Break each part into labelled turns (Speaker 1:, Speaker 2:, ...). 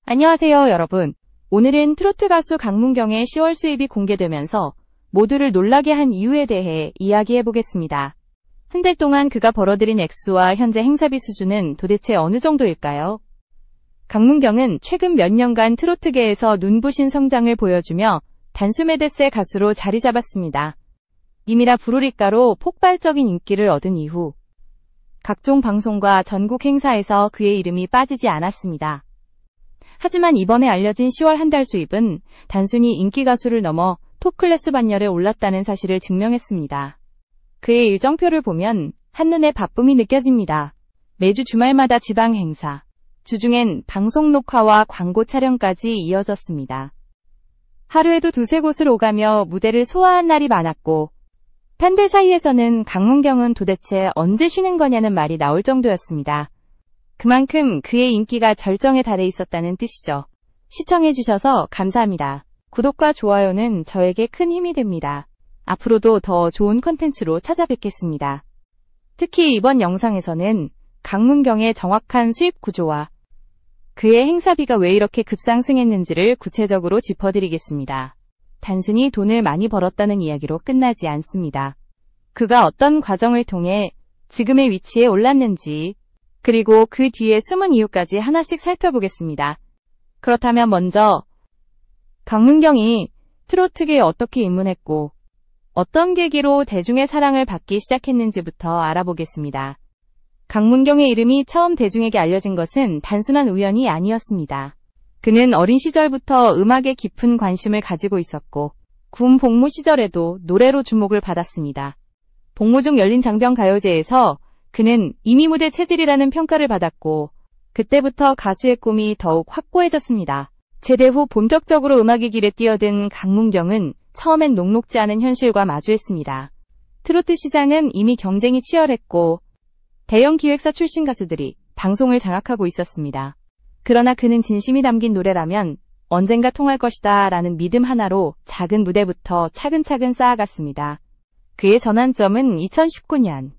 Speaker 1: 안녕하세요, 여러분. 오늘은 트로트 가수 강문경의 10월 수입이 공개되면서 모두를 놀라게 한 이유에 대해 이야기해보겠습니다. 한 달 동안 그가 벌어들인 액수와 현재 행사비 수준은 도대체 어느 정도일까요? 강문경은 최근 몇 년간 트로트계에서 눈부신 성장을 보여주며 단숨에데스의 가수로 자리 잡았습니다. 님이라 부르리까로 폭발적인 인기를 얻은 이후 각종 방송과 전국 행사에서 그의 이름이 빠지지 않았습니다. 하지만 이번에 알려진 10월 한 달 수입은 단순히 인기 가수를 넘어 톱클래스 반열에 올랐다는 사실을 증명했습니다. 그의 일정표를 보면 한눈에 바쁨이 느껴집니다. 매주 주말마다 지방 행사, 주중엔 방송 녹화와 광고 촬영까지 이어졌습니다. 하루에도 두세 곳을 오가며 무대를 소화한 날이 많았고 팬들 사이에서는 강문경은 도대체 언제 쉬는 거냐는 말이 나올 정도였습니다. 그만큼 그의 인기가 절정에 달해 있었다는 뜻이죠. 시청해주셔서 감사합니다. 구독과 좋아요는 저에게 큰 힘이 됩니다. 앞으로도 더 좋은 컨텐츠로 찾아뵙겠습니다. 특히 이번 영상에서는 강문경의 정확한 수입 구조와 그의 행사비가 왜 이렇게 급상승했는지를 구체적으로 짚어드리겠습니다. 단순히 돈을 많이 벌었다는 이야기로 끝나지 않습니다. 그가 어떤 과정을 통해 지금의 위치에 올랐는지, 그리고 그 뒤에 숨은 이유까지 하나씩 살펴보겠습니다. 그렇다면 먼저 강문경이 트로트계에 어떻게 입문했고 어떤 계기로 대중의 사랑을 받기 시작했는지부터 알아보겠습니다. 강문경의 이름이 처음 대중에게 알려진 것은 단순한 우연이 아니었습니다. 그는 어린 시절부터 음악에 깊은 관심을 가지고 있었고 군 복무 시절에도 노래로 주목을 받았습니다. 복무 중 열린 장병가요제에서 그는 이미 무대 체질이라는 평가를 받았고 그때부터 가수의 꿈이 더욱 확고해졌습니다. 제대 후 본격적으로 음악의 길에 뛰어든 강문경은 처음엔 녹록지 않은 현실과 마주했습니다. 트로트 시장은 이미 경쟁이 치열했고 대형 기획사 출신 가수들이 방송을 장악하고 있었습니다. 그러나 그는 진심이 담긴 노래라면 언젠가 통할 것이다 라는 믿음 하나로 작은 무대부터 차근차근 쌓아갔습니다. 그의 전환점은 2019년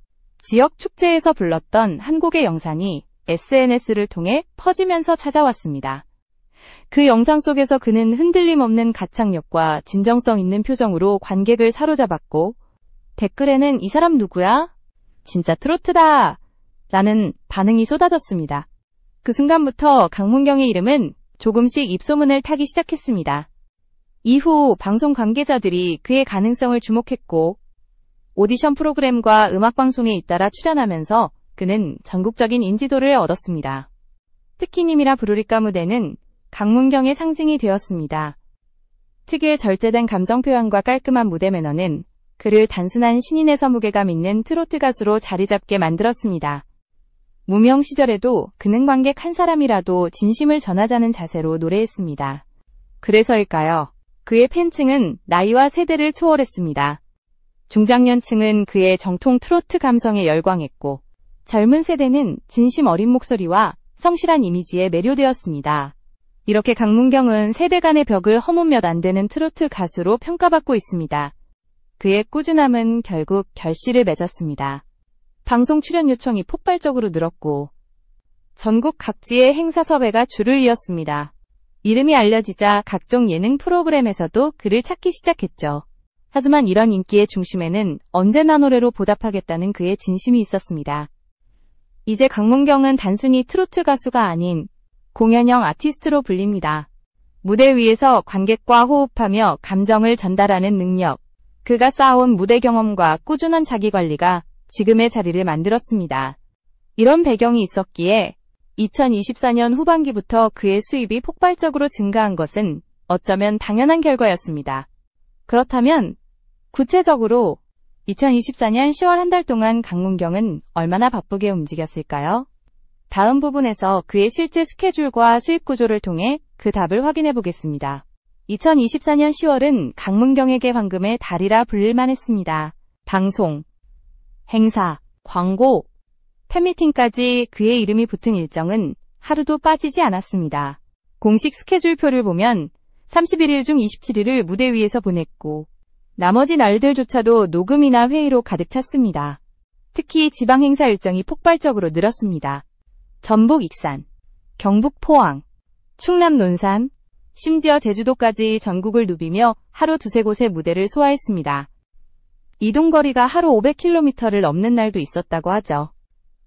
Speaker 1: 지역 축제에서 불렀던 한 곡의 영상이 SNS를 통해 퍼지면서 찾아왔습니다. 그 영상 속에서 그는 흔들림 없는 가창력과 진정성 있는 표정으로 관객을 사로잡았고 댓글에는 이 사람 누구야? 진짜 트로트다! 라는 반응이 쏟아졌습니다. 그 순간부터 강문경의 이름은 조금씩 입소문을 타기 시작했습니다. 이후 방송 관계자들이 그의 가능성을 주목했고 오디션 프로그램과 음악방송에 잇따라 출연하면서 그는 전국적인 인지도를 얻었습니다. 특히 님이라 부르리까 무대는 강문경의 상징이 되었습니다. 특유의 절제된 감정 표현과 깔끔한 무대 매너는 그를 단순한 신인의 서무게감 있는 트로트 가수로 자리 잡게 만들었습니다. 무명 시절에도 그는 관객 한 사람이라도 진심을 전하자는 자세로 노래했습니다. 그래서일까요? 그의 팬층은 나이와 세대를 초월했습니다. 중장년층은 그의 정통 트로트 감성에 열광했고 젊은 세대는 진심 어린 목소리와 성실한 이미지에 매료되었습니다. 이렇게 강문경은 세대 간의 벽을 허문 몇 안 되는 트로트 가수로 평가받고 있습니다. 그의 꾸준함은 결국 결실을 맺었습니다. 방송 출연 요청이 폭발적으로 늘었고 전국 각지의 행사 섭외가 줄을 이었습니다. 이름이 알려지자 각종 예능 프로그램에서도 그를 찾기 시작했죠. 하지만 이런 인기의 중심에는 언제나 노래로 보답하겠다는 그의 진심이 있었습니다. 이제 강문경은 단순히 트로트 가수가 아닌 공연형 아티스트로 불립니다. 무대 위에서 관객과 호흡하며 감정을 전달하는 능력, 그가 쌓아온 무대 경험과 꾸준한 자기관리가 지금의 자리를 만들었습니다. 이런 배경이 있었기에 2024년 후반기부터 그의 수입이 폭발적으로 증가한 것은 어쩌면 당연한 결과였습니다. 그렇다면 구체적으로 2024년 10월 한 달 동안 강문경은 얼마나 바쁘게 움직였을까요? 다음 부분에서 그의 실제 스케줄과 수입 구조를 통해 그 답을 확인해 보겠습니다. 2024년 10월은 강문경에게 황금의 달이라 불릴만 했습니다. 방송, 행사, 광고, 팬미팅까지 그의 이름이 붙은 일정은 하루도 빠지지 않았습니다. 공식 스케줄표를 보면 31일 중 27일을 무대 위에서 보냈고 나머지 날들조차도 녹음이나 회의로 가득 찼습니다. 특히 지방 행사 일정이 폭발적으로 늘었습니다. 전북 익산, 경북 포항, 충남 논산, 심지어 제주도까지 전국을 누비며 하루 두세 곳의 무대를 소화했습니다. 이동거리가 하루 500km를 넘는 날도 있었다고 하죠.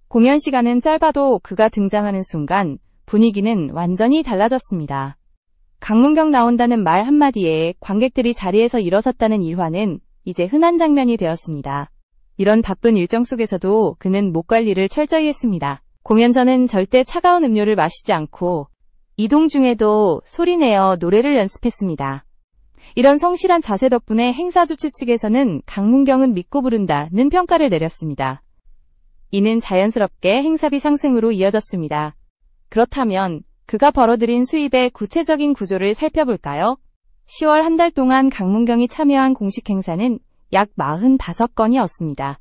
Speaker 1: 공연 시간은 짧아도 그가 등장하는 순간 분위기는 완전히 달라졌습니다. 강문경 나온다는 말 한마디에 관객들이 자리에서 일어섰다는 일화는 이제 흔한 장면이 되었습니다. 이런 바쁜 일정 속에서도 그는 목 관리를 철저히 했습니다. 공연 전엔 절대 차가운 음료를 마시지 않고 이동 중에도 소리내어 노래를 연습했습니다. 이런 성실한 자세 덕분에 행사 주최 측에서는 강문경은 믿고 부른다는 평가를 내렸습니다. 이는 자연스럽게 행사비 상승으로 이어졌습니다. 그렇다면 그가 벌어들인 수입의 구체적인 구조를 살펴볼까요? 10월 한 달 동안 강문경이 참여한 공식 행사는 약 45건이었습니다.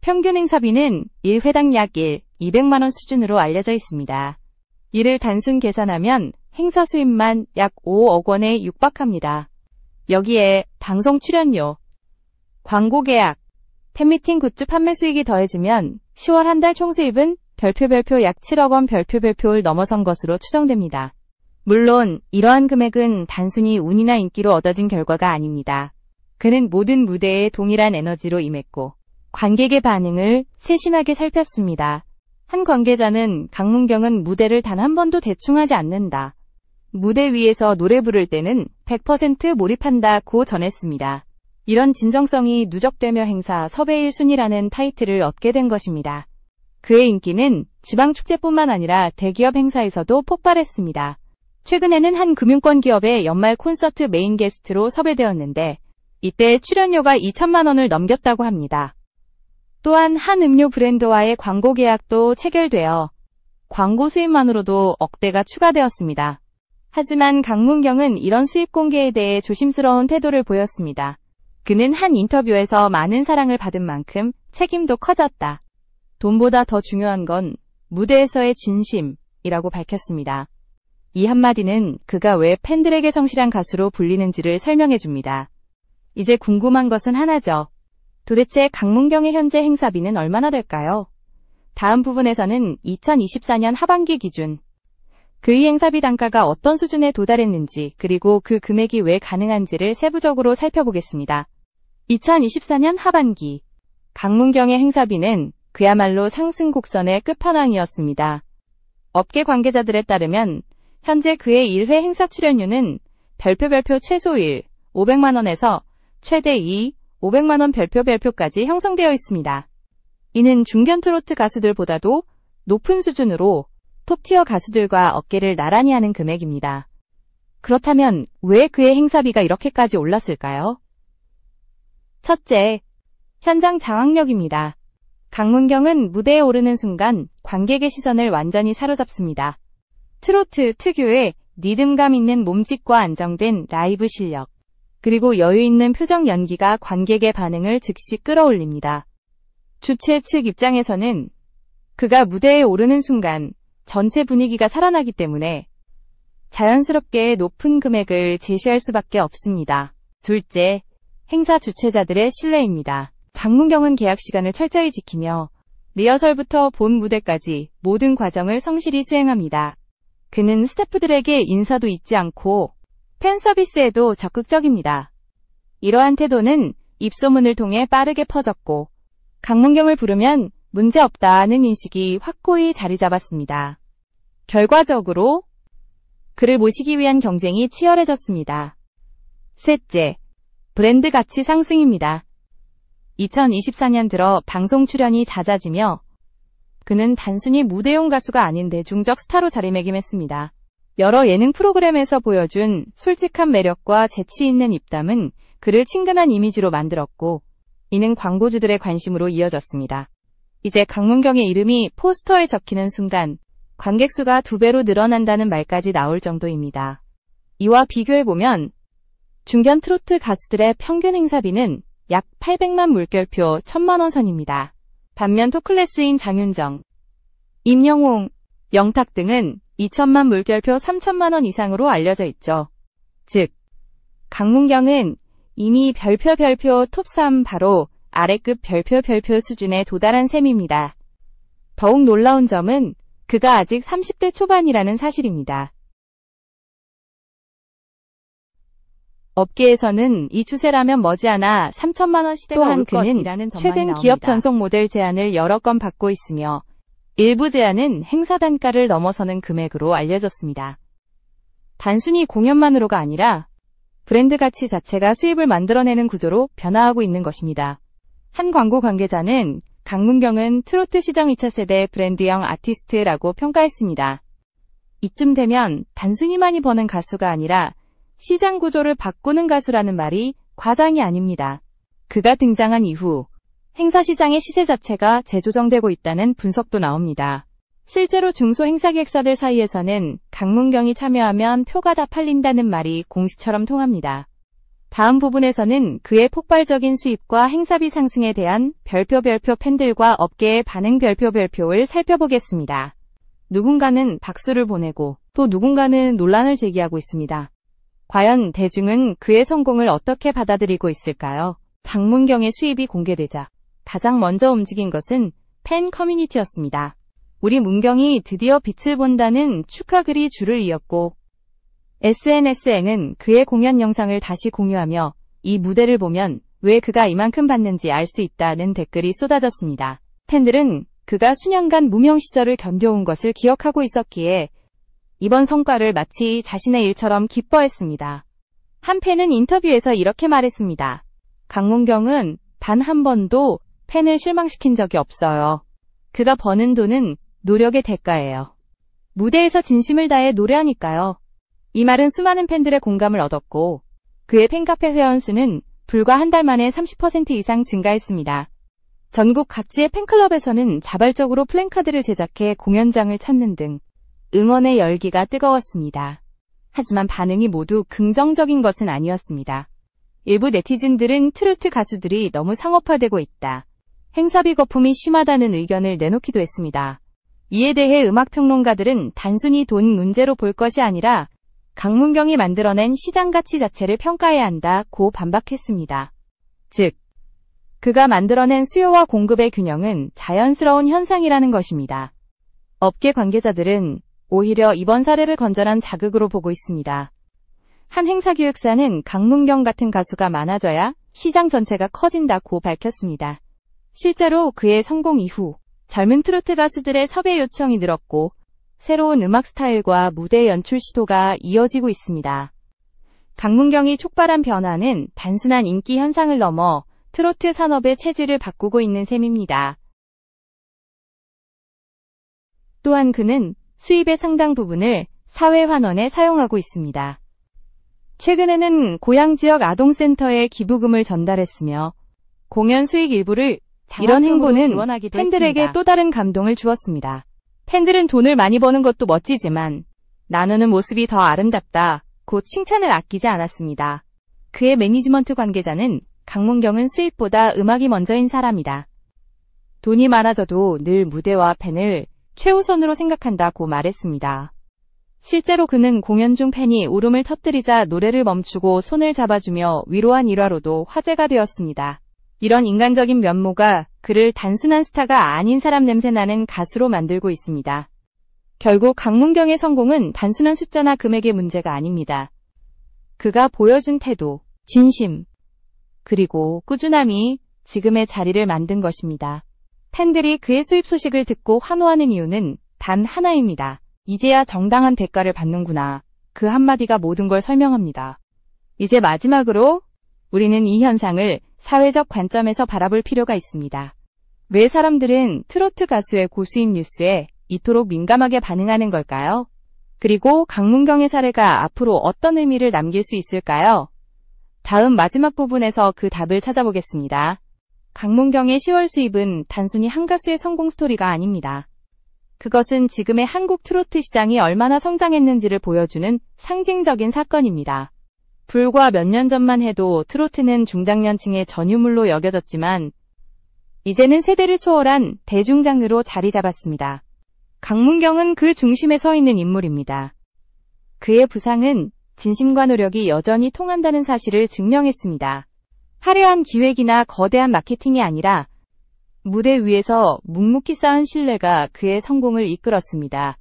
Speaker 1: 평균 행사비는 1회당 약 200만 원 수준으로 알려져 있습니다. 이를 단순 계산하면 행사 수입만 약 5억 원에 육박합니다. 여기에 방송 출연료, 광고 계약, 팬미팅 굿즈 판매 수익이 더해지면 10월 한 달 총수입은 별표 약 7억 원 별표를 넘어선 것으로 추정됩니다. 물론 이러한 금액은 단순히 운이나 인기로 얻어진 결과가 아닙니다. 그는 모든 무대에 동일한 에너지로 임했고 관객의 반응을 세심하게 살폈습니다. 한 관계자는 강문경은 무대를 단 한 번도 대충 하지 않는다. 무대 위에서 노래 부를 때는 100% 몰입한다고 전했습니다. 이런 진정성이 누적되며 행사 섭외 1순위라는 타이틀을 얻게 된 것입니다. 그의 인기는 지방축제뿐만 아니라 대기업 행사에서도 폭발했습니다. 최근에는 한 금융권 기업의 연말 콘서트 메인 게스트로 섭외되었는데 이때 출연료가 2천만 원을 넘겼다고 합니다. 또한 한 음료 브랜드와의 광고 계약도 체결되어 광고 수입만으로도 억대가 추가되었습니다. 하지만 강문경은 이런 수입 공개에 대해 조심스러운 태도를 보였습니다. 그는 한 인터뷰에서 많은 사랑을 받은 만큼 책임도 커졌다. 돈보다 더 중요한 건 무대에서의 진심이라고 밝혔습니다. 이 한마디는 그가 왜 팬들에게 성실한 가수로 불리는지를 설명해줍니다. 이제 궁금한 것은 하나죠. 도대체 강문경의 현재 행사비는 얼마나 될까요? 다음 부분에서는 2024년 하반기 기준 그의 행사비 단가가 어떤 수준에 도달했는지 그리고 그 금액이 왜 가능한지를 세부적으로 살펴보겠습니다. 2024년 하반기 강문경의 행사비는 그야말로 상승 곡선의 끝판왕이었습니다. 업계 관계자들에 따르면 현재 그의 1회 행사 출연료는 별표 최소 1, 500만 원에서 최대 2, 500만 원 별표까지 형성되어 있습니다. 이는 중견 트로트 가수들보다도 높은 수준으로 톱티어 가수들과 어깨를 나란히 하는 금액입니다. 그렇다면 왜 그의 행사비가 이렇게까지 올랐을까요? 첫째, 현장 장악력입니다. 강문경은 무대에 오르는 순간 관객의 시선을 완전히 사로잡습니다. 트로트 특유의 리듬감 있는 몸짓과 안정된 라이브 실력, 그리고 여유 있는 표정 연기가 관객의 반응을 즉시 끌어올립니다. 주최 측 입장에서는 그가 무대에 오르는 순간 전체 분위기가 살아나기 때문에 자연스럽게 높은 금액을 제시할 수밖에 없습니다. 둘째, 행사 주최자들의 신뢰입니다. 강문경은 계약 시간을 철저히 지키며 리허설부터 본 무대까지 모든 과정을 성실히 수행합니다. 그는 스태프들에게 인사도 잊지 않고 팬 서비스에도 적극적입니다. 이러한 태도는 입소문을 통해 빠르게 퍼졌고 강문경을 부르면 문제없다는 인식이 확고히 자리 잡았습니다. 결과적으로 그를 모시기 위한 경쟁이 치열해졌습니다. 셋째, 브랜드 가치 상승입니다. 2024년 들어 방송 출연이 잦아지며 그는 단순히 무대용 가수가 아닌 대중적 스타로 자리매김했습니다. 여러 예능 프로그램에서 보여준 솔직한 매력과 재치 있는 입담은 그를 친근한 이미지로 만들었고 이는 광고주들의 관심으로 이어졌습니다. 이제 강문경의 이름이 포스터에 적히는 순간 관객 수가 2배로 늘어난다는 말까지 나올 정도입니다. 이와 비교해보면 중견 트로트 가수들의 평균 행사비는 약 800만 물결표 1000만 원 선입니다. 반면 톱클래스인 장윤정, 임영웅, 영탁 등은 2천만 물결표 3천만 원 이상으로 알려져 있죠. 즉, 강문경은 이미 별표 톱3 바로 아래급 별표 수준에 도달한 셈입니다. 더욱 놀라운 점은 그가 아직 30대 초반이라는 사실입니다. 업계에서는 이 추세라면 머지않아 3천만 원 시대가
Speaker 2: 또한
Speaker 1: 올
Speaker 2: 그는
Speaker 1: 것이라는 최근 기업 전속 모델 제안을 여러 건 받고 있으며 일부 제안은 행사 단가를 넘어서는 금액으로 알려졌습니다. 단순히 공연만으로가 아니라 브랜드 가치 자체가 수입을 만들어내는 구조로 변화하고 있는 것입니다. 한 광고 관계자는 강문경은 트로트 시장 2차 세대 브랜드형 아티스트라고 평가했습니다. 이쯤 되면 단순히 많이 버는 가수가 아니라 시장 구조를 바꾸는 가수라는 말이 과장이 아닙니다. 그가 등장한 이후 행사 시장의 시세 자체가 재조정되고 있다는 분석도 나옵니다. 실제로 중소 행사 기획사들 사이에서는 강문경이 참여하면 표가 다 팔린다는 말이 공식처럼 통합니다. 다음 부분에서는 그의 폭발적인 수입과 행사비 상승에 대한 별표 팬들과 업계의 반응 별표를 살펴보겠습니다. 누군가는 박수를 보내고 또 누군가는 논란을 제기하고 있습니다. 과연 대중은 그의 성공을 어떻게 받아들이고 있을까요? 강문경의 수입이 공개되자 가장 먼저 움직인 것은 팬 커뮤니티였습니다. 우리 문경이 드디어 빛을 본다는 축하글이 줄을 이었고 SNS에는 그의 공연 영상을 다시 공유하며 이 무대를 보면 왜 그가 이만큼 받는지 알 수 있다는 댓글이 쏟아졌습니다. 팬들은 그가 수년간 무명 시절을 견뎌온 것을 기억하고 있었기에 이번 성과를 마치 자신의 일처럼 기뻐했습니다. 한 팬은 인터뷰에서 이렇게 말했습니다. 강문경은 단 한 번도 팬을 실망시킨 적이 없어요. 그가 버는 돈은 노력의 대가예요. 무대에서 진심을 다해 노래하니까요. 이 말은 수많은 팬들의 공감을 얻었고 그의 팬카페 회원수는 불과 한 달 만에 30% 이상 증가했습니다. 전국 각지의 팬클럽에서는 자발적으로 플랜카드를 제작해 공연장을 찾는 등 응원의 열기가 뜨거웠습니다. 하지만 반응이 모두 긍정적인 것은 아니었습니다. 일부 네티즌들은 트로트 가수들이 너무 상업화되고 있다. 행사비 거품이 심하다는 의견을 내놓기도 했습니다. 이에 대해 음악평론가들은 단순히 돈 문제로 볼 것이 아니라 강문경이 만들어낸 시장 가치 자체를 평가해야 한다고 반박했습니다. 즉, 그가 만들어낸 수요와 공급의 균형은 자연스러운 현상이라는 것입니다. 업계 관계자들은 오히려 이번 사례를 건전한 자극으로 보고 있습니다. 한 행사기획사는 강문경 같은 가수가 많아져야 시장 전체가 커진다고 밝혔습니다. 실제로 그의 성공 이후 젊은 트로트 가수들의 섭외 요청이 늘었고 새로운 음악 스타일과 무대 연출 시도가 이어지고 있습니다. 강문경이 촉발한 변화는 단순한 인기 현상을 넘어 트로트 산업의 체질을 바꾸고 있는 셈입니다. 또한 그는 수입의 상당 부분을 사회환원에 사용하고 있습니다. 최근에는 고향 지역 아동센터에 기부금을 전달했으며 공연 수익 일부를 이런 행보는 팬들에게 했습니다. 또 다른 감동을 주었습니다. 팬들은 돈을 많이 버는 것도 멋지지만 나누는 모습이 더 아름답다고 칭찬을 아끼지 않았습니다. 그의 매니지먼트 관계자는 강문경은 수입보다 음악이 먼저인 사람이다. 돈이 많아져도 늘 무대와 팬을 최우선으로 생각한다고 말했습니다. 실제로 그는 공연 중 팬이 울음을 터뜨리자 노래를 멈추고 손을 잡아주며 위로한 일화로도 화제가 되었습니다. 이런 인간적인 면모가 그를 단순한 스타가 아닌 사람 냄새나는 가수로 만들고 있습니다. 결국 강문경의 성공은 단순한 숫자나 금액의 문제가 아닙니다. 그가 보여준 태도, 진심, 그리고 꾸준함이 지금의 자리를 만든 것입니다. 팬들이 그의 수입 소식을 듣고 환호하는 이유는 단 하나입니다. 이제야 정당한 대가를 받는구나. 그 한마디가 모든 걸 설명합니다. 이제 마지막으로 우리는 이 현상을 사회적 관점에서 바라볼 필요가 있습니다. 왜 사람들은 트로트 가수의 고수입 뉴스에 이토록 민감하게 반응하는 걸까요? 그리고 강문경의 사례가 앞으로 어떤 의미를 남길 수 있을까요? 다음 마지막 부분에서 그 답을 찾아보겠습니다. 강문경의 10월 수입은 단순히 한 가수의 성공 스토리가 아닙니다. 그것은 지금의 한국 트로트 시장이 얼마나 성장했는지를 보여주는 상징적인 사건입니다. 불과 몇 년 전만 해도 트로트는 중장년층의 전유물로 여겨졌지만 이제는 세대를 초월한 대중장르로 자리 잡았습니다. 강문경은 그 중심에 서 있는 인물입니다. 그의 부상은 진심과 노력이 여전히 통한다는 사실을 증명했습니다. 화려한 기획이나 거대한 마케팅이 아니라 무대 위에서 묵묵히 쌓은 신뢰가 그의 성공을 이끌었습니다.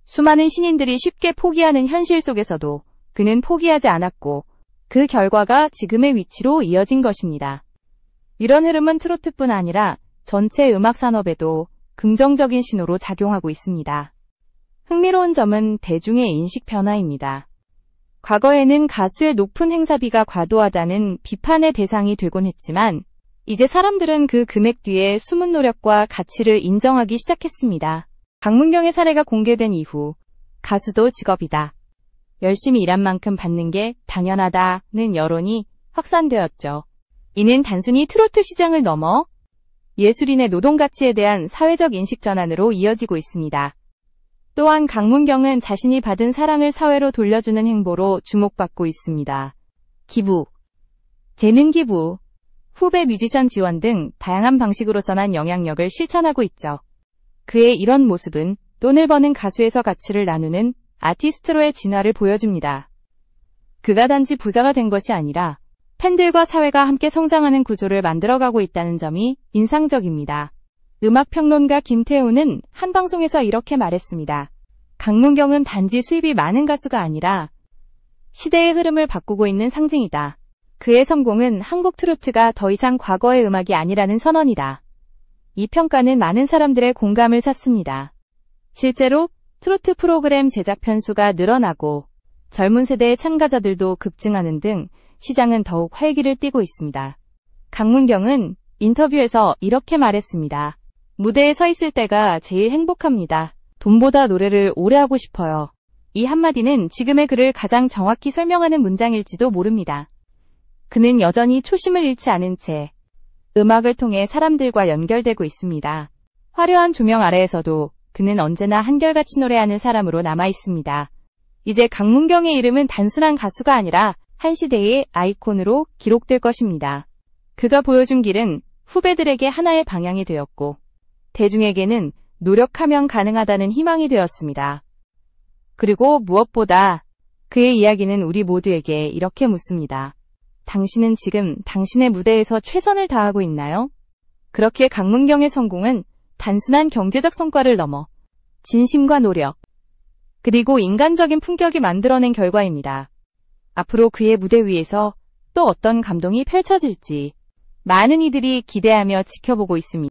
Speaker 1: 수많은 신인들이 쉽게 포기하는 현실 속에서도 그는 포기하지 않았고 그 결과가 지금의 위치로 이어진 것입니다. 이런 흐름은 트로트뿐 아니라 전체 음악 산업에도 긍정적인 신호로 작용하고 있습니다. 흥미로운 점은 대중의 인식 변화입니다. 과거에는 가수의 높은 행사비가 과도하다는 비판의 대상이 되곤 했지만 이제 사람들은 그 금액 뒤에 숨은 노력과 가치를 인정하기 시작했습니다. 강문경의 사례가 공개된 이후 가수도 직업이다. 열심히 일한 만큼 받는 게 당연하다는 여론이 확산되었죠. 이는 단순히 트로트 시장을 넘어 예술인의 노동 가치에 대한 사회적 인식 전환으로 이어지고 있습니다. 또한 강문경은 자신이 받은 사랑을 사회로 돌려주는 행보로 주목받고 있습니다. 기부, 재능 기부, 후배 뮤지션 지원 등 다양한 방식으로 선한 영향력을 실천하고 있죠. 그의 이런 모습은 돈을 버는 가수에서 가치를 나누는 아티스트로의 진화를 보여줍니다. 그가 단지 부자가 된 것이 아니라 팬들과 사회가 함께 성장하는 구조를 만들어가고 있다는 점이 인상적입니다. 음악평론가 김태우는 한 방송에서 이렇게 말했습니다. 강문경은 단지 수입이 많은 가수가 아니라 시대의 흐름을 바꾸고 있는 상징이다. 그의 성공은 한국 트로트가 더 이상 과거의 음악이 아니라는 선언이다. 이 평가는 많은 사람들의 공감을 샀습니다. 실제로 트로트 프로그램 제작 편수가 늘어나고 젊은 세대의 참가자들도 급증하는 등 시장은 더욱 활기를 띠고 있습니다. 강문경은 인터뷰에서 이렇게 말했습니다. 무대에 서 있을 때가 제일 행복합니다. 돈보다 노래를 오래 하고 싶어요. 이 한마디는 지금의 그를 가장 정확히 설명하는 문장일지도 모릅니다. 그는 여전히 초심을 잃지 않은 채 음악을 통해 사람들과 연결되고 있습니다. 화려한 조명 아래에서도 그는 언제나 한결같이 노래하는 사람으로 남아 있습니다. 이제 강문경의 이름은 단순한 가수가 아니라 한 시대의 아이콘으로 기록될 것입니다. 그가 보여준 길은 후배들에게 하나의 방향이 되었고 대중에게는 노력하면 가능하다는 희망이 되었습니다. 그리고 무엇보다 그의 이야기는 우리 모두에게 이렇게 묻습니다. 당신은 지금 당신의 무대에서 최선을 다하고 있나요? 그렇기에 강문경의 성공은 단순한 경제적 성과를 넘어 진심과 노력, 그리고 인간적인 품격이 만들어낸 결과입니다. 앞으로 그의 무대 위에서 또 어떤 감동이 펼쳐질지 많은 이들이 기대하며 지켜보고 있습니다.